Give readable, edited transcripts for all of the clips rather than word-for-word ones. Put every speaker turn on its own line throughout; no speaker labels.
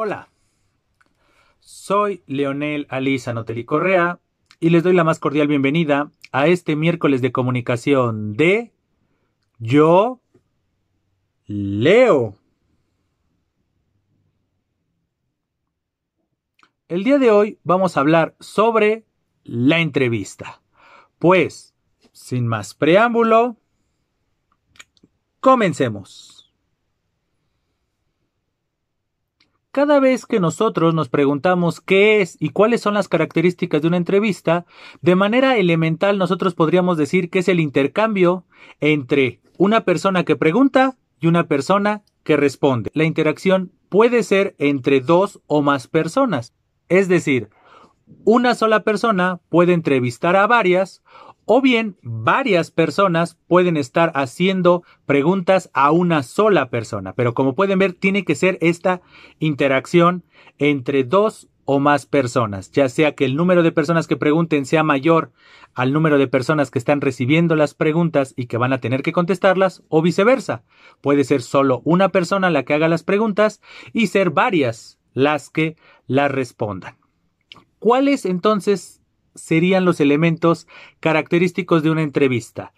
Hola, soy Leonel Aliza Noteli Correa y les doy la más cordial bienvenida a este miércoles de comunicación de Yo Leo. El día de hoy vamos a hablar sobre la entrevista. Pues, sin más preámbulo, comencemos. Cada vez que nosotros nos preguntamos qué es y cuáles son las características de una entrevista, de manera elemental nosotros podríamos decir que es el intercambio entre una persona que pregunta y una persona que responde. La interacción puede ser entre dos o más personas, es decir, una sola persona puede entrevistar a varias, o bien varias personas pueden estar haciendo preguntas a una sola persona. Pero como pueden ver, tiene que ser esta interacción entre dos o más personas, ya sea que el número de personas que pregunten sea mayor al número de personas que están recibiendo las preguntas y que van a tener que contestarlas, o viceversa. Puede ser solo una persona la que haga las preguntas y ser varias las que las respondan. ¿Cuáles entonces serían los elementos característicos de una entrevista?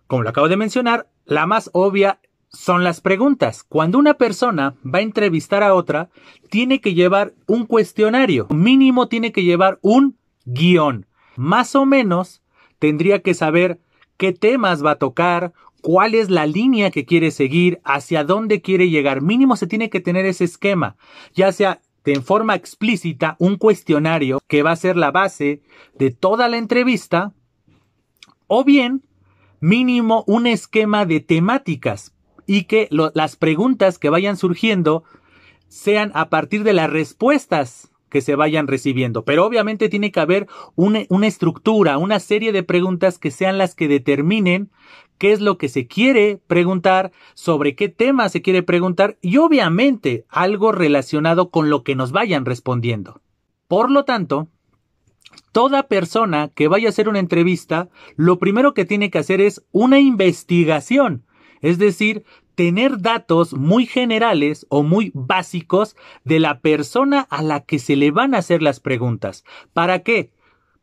Como lo acabo de mencionar, la más obvia son las preguntas. Cuando una persona va a entrevistar a otra, tiene que llevar un cuestionario. Mínimo tiene que llevar un guión. Más o menos tendría que saber qué temas va a tocar, cuál es la línea que quiere seguir, hacia dónde quiere llegar. Mínimo se tiene que tener ese esquema, ya sea en forma explícita un cuestionario que va a ser la base de toda la entrevista, o bien mínimo un esquema de temáticas y que las preguntas que vayan surgiendo sean a partir de las respuestas que se vayan recibiendo. Pero obviamente tiene que haber una estructura, una serie de preguntas que sean las que determinen qué es lo que se quiere preguntar, sobre qué tema se quiere preguntar y obviamente algo relacionado con lo que nos vayan respondiendo. Por lo tanto, toda persona que vaya a hacer una entrevista, lo primero que tiene que hacer es una investigación, es decir, tener datos muy generales o muy básicos de la persona a la que se le van a hacer las preguntas. ¿Para qué?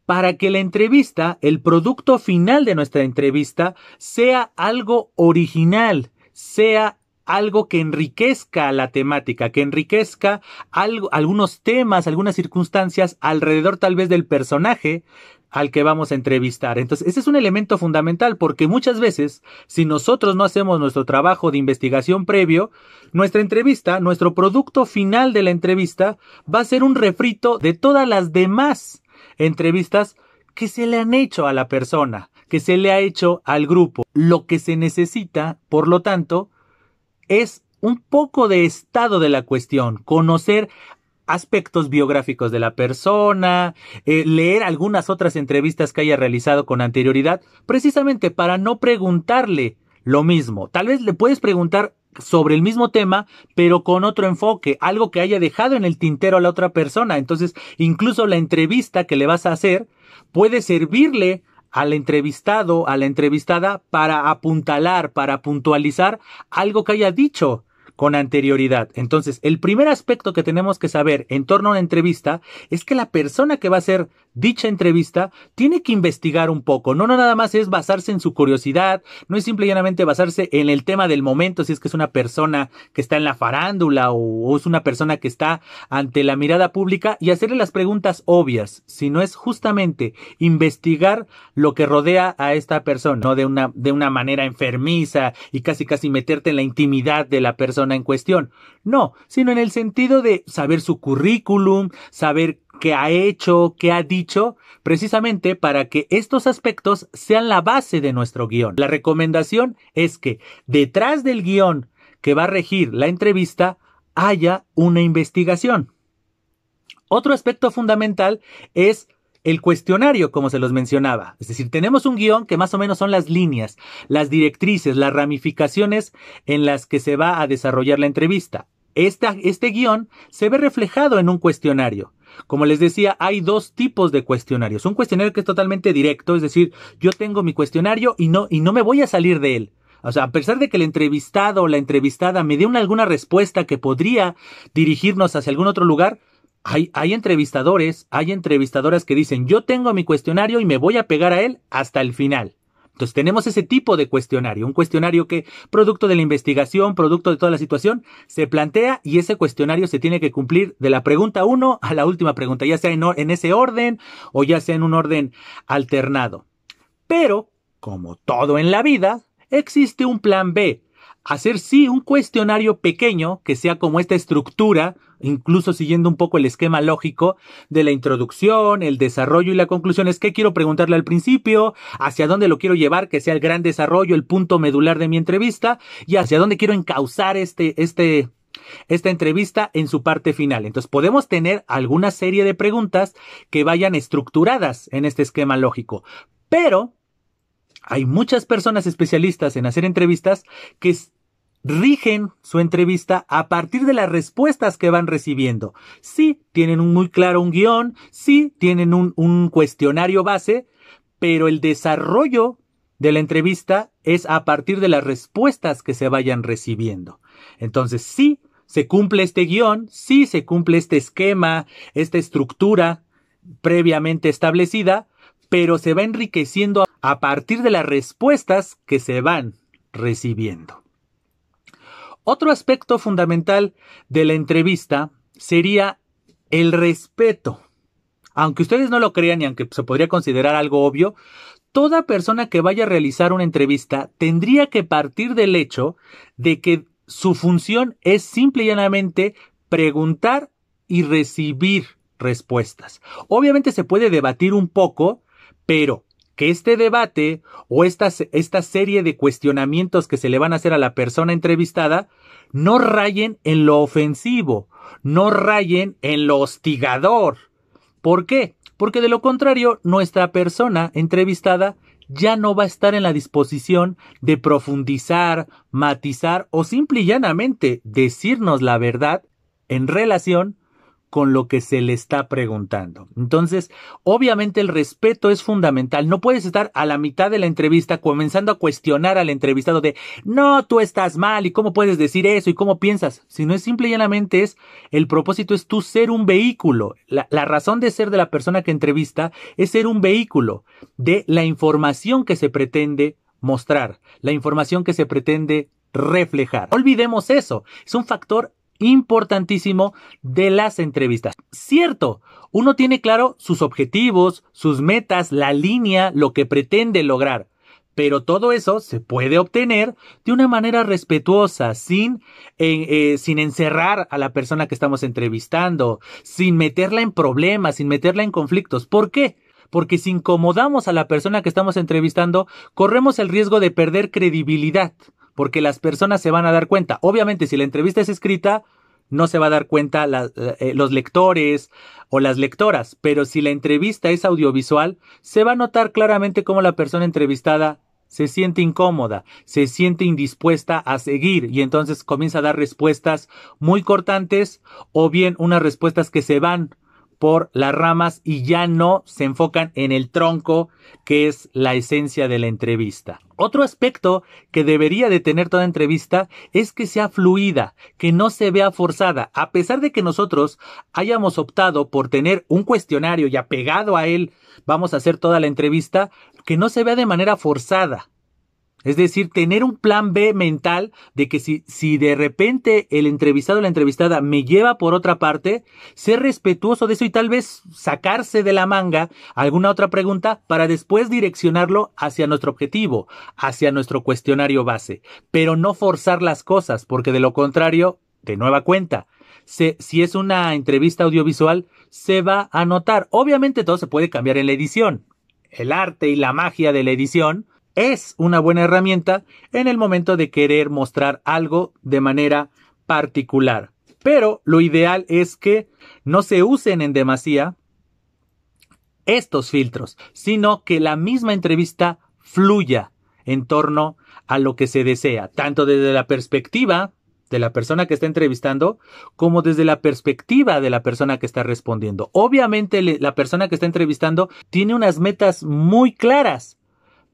Para que la entrevista, el producto final de nuestra entrevista, sea algo original, sea algo que enriquezca la temática, que enriquezca algunos temas, algunas circunstancias alrededor tal vez del personaje al que vamos a entrevistar. Entonces, ese es un elemento fundamental porque muchas veces, si nosotros no hacemos nuestro trabajo de investigación previo, nuestra entrevista, nuestro producto final de la entrevista va a ser un refrito de todas las demás entrevistas que se le han hecho a la persona, que se le ha hecho al grupo. Lo que se necesita, por lo tanto, es un poco de estado de la cuestión, conocer aspectos biográficos de la persona, leer algunas otras entrevistas que haya realizado con anterioridad, precisamente para no preguntarle lo mismo. Tal vez le puedes preguntar sobre el mismo tema, pero con otro enfoque, algo que haya dejado en el tintero a la otra persona. Entonces, incluso la entrevista que le vas a hacer puede servirle al entrevistado, a la entrevistada, para apuntalar, para puntualizar algo que haya dicho con anterioridad. Entonces, el primer aspecto que tenemos que saber en torno a una entrevista es que la persona que va a hacer dicha entrevista tiene que investigar un poco. No nada más es basarse en su curiosidad, no es simple y llanamente basarse en el tema del momento, si es que es una persona que está en la farándula o es una persona que está ante la mirada pública y hacerle las preguntas obvias, sino es justamente investigar lo que rodea a esta persona, no de una manera enfermiza y casi meterte en la intimidad de la persona en cuestión. No, sino en el sentido de saber su currículum, saber qué ha hecho, qué ha dicho, precisamente para que estos aspectos sean la base de nuestro guión. La recomendación es que detrás del guión que va a regir la entrevista haya una investigación. Otro aspecto fundamental es el cuestionario, como se los mencionaba. Es decir, tenemos un guión que más o menos son las líneas, las directrices, las ramificaciones en las que se va a desarrollar la entrevista. Este guión se ve reflejado en un cuestionario. Como les decía, hay dos tipos de cuestionarios. Un cuestionario que es totalmente directo, es decir, yo tengo mi cuestionario y no me voy a salir de él. O sea, a pesar de que el entrevistado o la entrevistada me dé alguna respuesta que podría dirigirnos hacia algún otro lugar, hay entrevistadores, hay entrevistadoras que dicen, yo tengo mi cuestionario y me voy a pegar a él hasta el final. Entonces tenemos ese tipo de cuestionario, un cuestionario que, producto de la investigación, producto de toda la situación, se plantea y ese cuestionario se tiene que cumplir de la pregunta 1 a la última pregunta, ya sea en ese orden o ya sea en un orden alternado. Pero, como todo en la vida, existe un plan B. Hacer sí un cuestionario pequeño que sea como esta estructura, incluso siguiendo un poco el esquema lógico de la introducción, el desarrollo y la conclusión. Es qué quiero preguntarle al principio, hacia dónde lo quiero llevar, que sea el gran desarrollo, el punto medular de mi entrevista, y hacia dónde quiero encauzar esta entrevista en su parte final. Entonces podemos tener alguna serie de preguntas que vayan estructuradas en este esquema lógico, pero hay muchas personas especialistas en hacer entrevistas que rigen su entrevista a partir de las respuestas que van recibiendo. Sí, tienen muy claro un guión, sí, tienen un cuestionario base, pero el desarrollo de la entrevista es a partir de las respuestas que se vayan recibiendo. Entonces, sí, se cumple este guión, sí, se cumple este esquema, esta estructura previamente establecida, pero se va enriqueciendo a partir de las respuestas que se van recibiendo. Otro aspecto fundamental de la entrevista sería el respeto. Aunque ustedes no lo crean y aunque se podría considerar algo obvio, toda persona que vaya a realizar una entrevista tendría que partir del hecho de que su función es simple y llanamente preguntar y recibir respuestas. Obviamente se puede debatir un poco, pero que este debate o esta serie de cuestionamientos que se le van a hacer a la persona entrevistada no rayen en lo ofensivo, no rayen en lo hostigador. ¿Por qué? Porque de lo contrario, nuestra persona entrevistada ya no va a estar en la disposición de profundizar, matizar o simple y llanamente decirnos la verdad en relación con lo que se le está preguntando. Entonces, obviamente el respeto es fundamental. No puedes estar a la mitad de la entrevista comenzando a cuestionar al entrevistado de no, tú estás mal y cómo puedes decir eso y cómo piensas. Si no es simple y llanamente el propósito es tú ser un vehículo. La razón de ser de la persona que entrevista es ser un vehículo de la información que se pretende mostrar, la información que se pretende reflejar. No olvidemos eso. Es un factor importantísimo de las entrevistas. Cierto, uno tiene claro sus objetivos, sus metas, la línea, lo que pretende lograr, pero todo eso se puede obtener de una manera respetuosa, sin encerrar a la persona que estamos entrevistando, sin meterla en problemas, sin meterla en conflictos. ¿Por qué? Porque si incomodamos a la persona que estamos entrevistando, corremos el riesgo de perder credibilidad. Porque las personas se van a dar cuenta. Obviamente, si la entrevista es escrita, no se va a dar cuenta los lectores o las lectoras. Pero si la entrevista es audiovisual, se va a notar claramente cómo la persona entrevistada se siente incómoda, se siente indispuesta a seguir y entonces comienza a dar respuestas muy cortantes o bien unas respuestas que se van por las ramas y ya no se enfocan en el tronco que es la esencia de la entrevista. Otro aspecto que debería de tener toda entrevista es que sea fluida, que no se vea forzada. A pesar de que nosotros hayamos optado por tener un cuestionario y apegado a él vamos a hacer toda la entrevista, que no se vea de manera forzada. Es decir, tener un plan B mental de que si de repente el entrevistado o la entrevistada me lleva por otra parte, ser respetuoso de eso y tal vez sacarse de la manga alguna otra pregunta para después direccionarlo hacia nuestro objetivo, hacia nuestro cuestionario base. Pero no forzar las cosas, porque de lo contrario, de nueva cuenta, si es una entrevista audiovisual, se va a notar. Obviamente todo se puede cambiar en la edición. El arte y la magia de la edición es una buena herramienta en el momento de querer mostrar algo de manera particular. Pero lo ideal es que no se usen en demasía estos filtros, sino que la misma entrevista fluya en torno a lo que se desea, tanto desde la perspectiva de la persona que está entrevistando, como desde la perspectiva de la persona que está respondiendo. Obviamente la persona que está entrevistando tiene unas metas muy claras,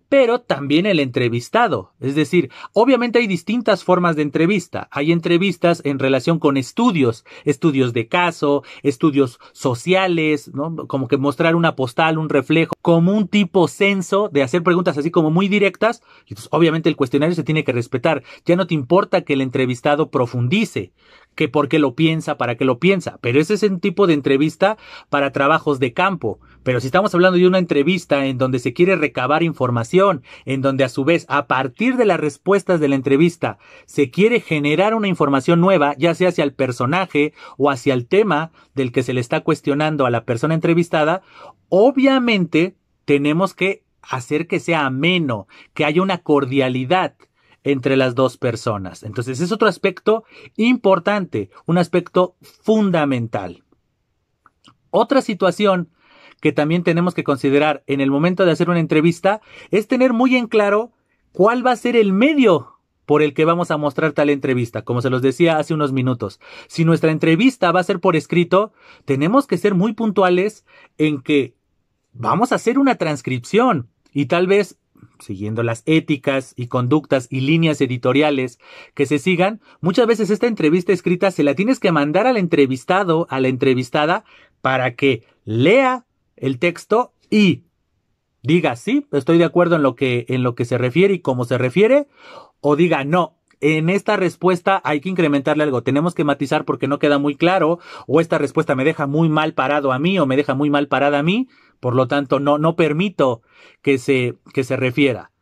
pero también el entrevistado. Es decir, obviamente hay distintas formas de entrevista. Hay entrevistas en relación con estudios de caso, estudios sociales, ¿no? Como que mostrar una postal, un reflejo, como un tipo censo de hacer preguntas así como muy directas. Y pues, obviamente el cuestionario se tiene que respetar. Ya no te importa que el entrevistado profundice, que por qué lo piensa, para qué lo piensa. Pero ese es un tipo de entrevista para trabajos de campo. Pero si estamos hablando de una entrevista en donde se quiere recabar información, en donde a su vez, a partir de las respuestas de la entrevista, se quiere generar una información nueva, ya sea hacia el personaje o hacia el tema del que se le está cuestionando a la persona entrevistada, obviamente tenemos que hacer que sea ameno, que haya una cordialidad entre las dos personas. Entonces es otro aspecto importante, un aspecto fundamental. Otra situación que también tenemos que considerar en el momento de hacer una entrevista es tener muy en claro cuál va a ser el medio por el que vamos a mostrar tal entrevista. Como se los decía hace unos minutos, si nuestra entrevista va a ser por escrito, tenemos que ser muy puntuales en que vamos a hacer una transcripción y tal vez, siguiendo las éticas y conductas y líneas editoriales que se sigan, muchas veces esta entrevista escrita se la tienes que mandar al entrevistado, a la entrevistada, para que lea el texto y diga sí, estoy de acuerdo en lo que se refiere y cómo se refiere, o diga no, en esta respuesta hay que incrementarle algo, tenemos que matizar porque no queda muy claro, o esta respuesta me deja muy mal parado a mí o me deja muy mal parada a mí, por lo tanto no permito que se refiera.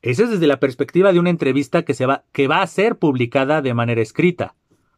Eso es desde la perspectiva de una entrevista que va a ser publicada de manera escrita.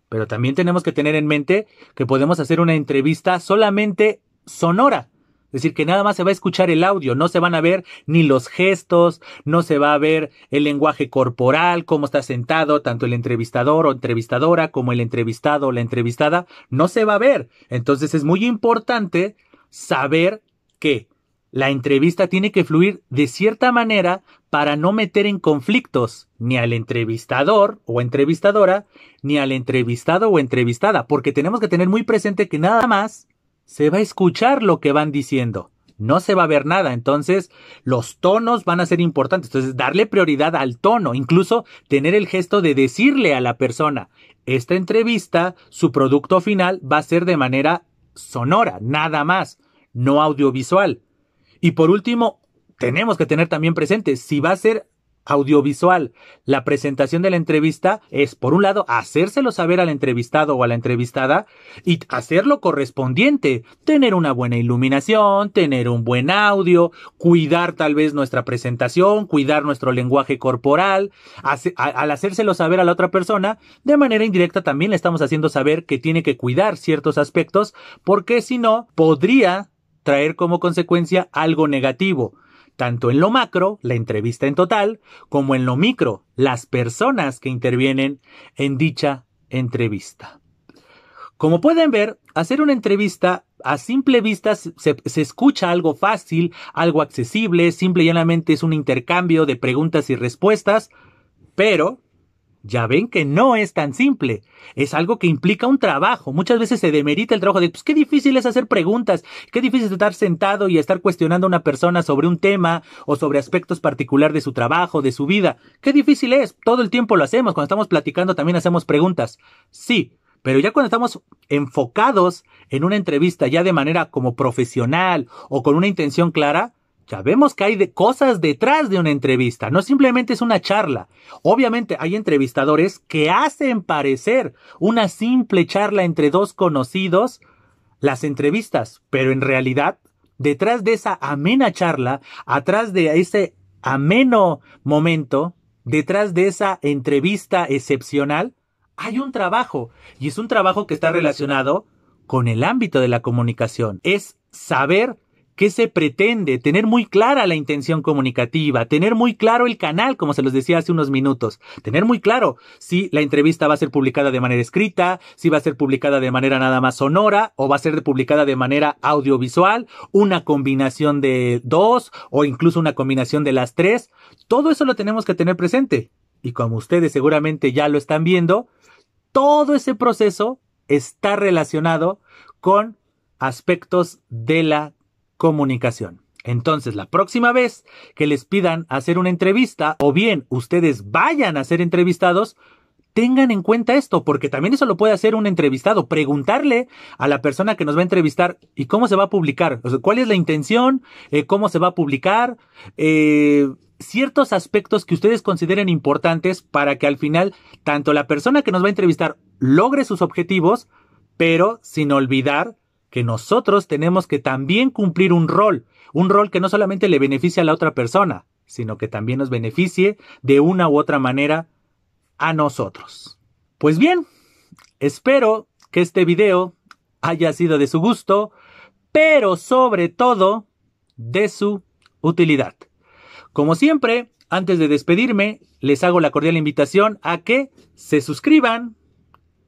Pero también tenemos que tener en mente que podemos hacer una entrevista solamente sonora. Es decir, que nada más se va a escuchar el audio, no se van a ver ni los gestos, no se va a ver el lenguaje corporal, cómo está sentado tanto el entrevistador o entrevistadora como el entrevistado o la entrevistada, no se va a ver. Entonces es muy importante saber que la entrevista tiene que fluir de cierta manera para no meter en conflictos ni al entrevistador o entrevistadora, ni al entrevistado o entrevistada, porque tenemos que tener muy presente que nada más se va a escuchar lo que van diciendo, no se va a ver nada. Entonces los tonos van a ser importantes, entonces darle prioridad al tono, incluso tener el gesto de decirle a la persona, esta entrevista, su producto final va a ser de manera sonora, nada más, no audiovisual. Y por último, tenemos que tener también presente, si va a ser audiovisual la presentación de la entrevista, es por un lado hacérselo saber al entrevistado o a la entrevistada y hacerlo correspondiente, tener una buena iluminación, tener un buen audio, cuidar tal vez nuestra presentación, cuidar nuestro lenguaje corporal. Al hacérselo saber a la otra persona, de manera indirecta también le estamos haciendo saber que tiene que cuidar ciertos aspectos, porque si no, podría traer como consecuencia algo negativo, tanto en lo macro, la entrevista en total, como en lo micro, las personas que intervienen en dicha entrevista. Como pueden ver, hacer una entrevista a simple vista se escucha algo fácil, algo accesible, simple y llanamente es un intercambio de preguntas y respuestas, pero ya ven que no es tan simple. Es algo que implica un trabajo. Muchas veces se demerita el trabajo de, pues qué difícil es hacer preguntas, qué difícil es estar sentado y estar cuestionando a una persona sobre un tema o sobre aspectos particulares de su trabajo, de su vida. Qué difícil es. Todo el tiempo lo hacemos. Cuando estamos platicando también hacemos preguntas. Sí, pero ya cuando estamos enfocados en una entrevista ya de manera como profesional o con una intención clara, ya vemos que hay cosas detrás de una entrevista, no simplemente es una charla. Obviamente hay entrevistadores que hacen parecer una simple charla entre dos conocidos las entrevistas, pero en realidad, detrás de esa amena charla, atrás de ese ameno momento, detrás de esa entrevista excepcional, hay un trabajo, y es un trabajo que está relacionado con el ámbito de la comunicación. Es saber ¿qué se pretende? Tener muy clara la intención comunicativa, tener muy claro el canal, como se los decía hace unos minutos, tener muy claro si la entrevista va a ser publicada de manera escrita, si va a ser publicada de manera nada más sonora o va a ser publicada de manera audiovisual, una combinación de dos o incluso una combinación de las tres. Todo eso lo tenemos que tener presente. Y como ustedes seguramente ya lo están viendo, todo ese proceso está relacionado con aspectos de la comunicación. Entonces, la próxima vez que les pidan hacer una entrevista o bien ustedes vayan a ser entrevistados, tengan en cuenta esto, porque también eso lo puede hacer un entrevistado. Preguntarle a la persona que nos va a entrevistar y cómo se va a publicar, o sea, cuál es la intención, cómo se va a publicar, ciertos aspectos que ustedes consideren importantes para que al final tanto la persona que nos va a entrevistar logre sus objetivos, pero sin olvidar que nosotros tenemos que también cumplir un rol que no solamente le beneficie a la otra persona, sino que también nos beneficie de una u otra manera a nosotros. Pues bien, espero que este video haya sido de su gusto, pero sobre todo de su utilidad. Como siempre, antes de despedirme, les hago la cordial invitación a que se suscriban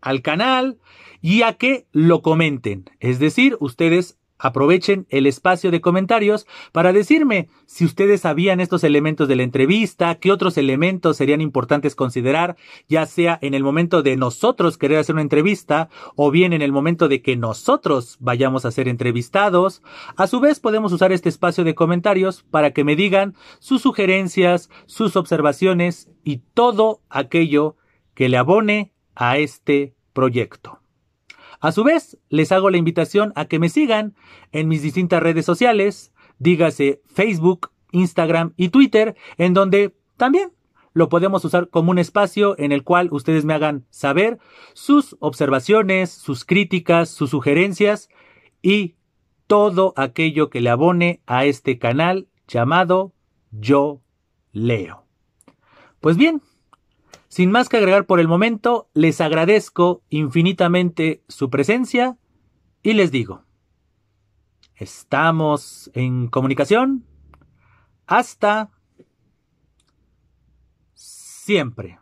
al canal y a que lo comenten. Es decir, ustedes aprovechen el espacio de comentarios para decirme si ustedes sabían estos elementos de la entrevista, qué otros elementos serían importantes considerar, ya sea en el momento de nosotros querer hacer una entrevista o bien en el momento de que nosotros vayamos a ser entrevistados. A su vez, podemos usar este espacio de comentarios para que me digan sus sugerencias, sus observaciones y todo aquello que le abone a este proyecto. A su vez, les hago la invitación a que me sigan en mis distintas redes sociales, dígase Facebook, Instagram y Twitter, en donde también lo podemos usar como un espacio en el cual ustedes me hagan saber sus observaciones, sus críticas, sus sugerencias y todo aquello que le abone a este canal llamado Yo Leo. Pues bien, sin más que agregar por el momento, les agradezco infinitamente su presencia y les digo, estamos en comunicación. Hasta siempre.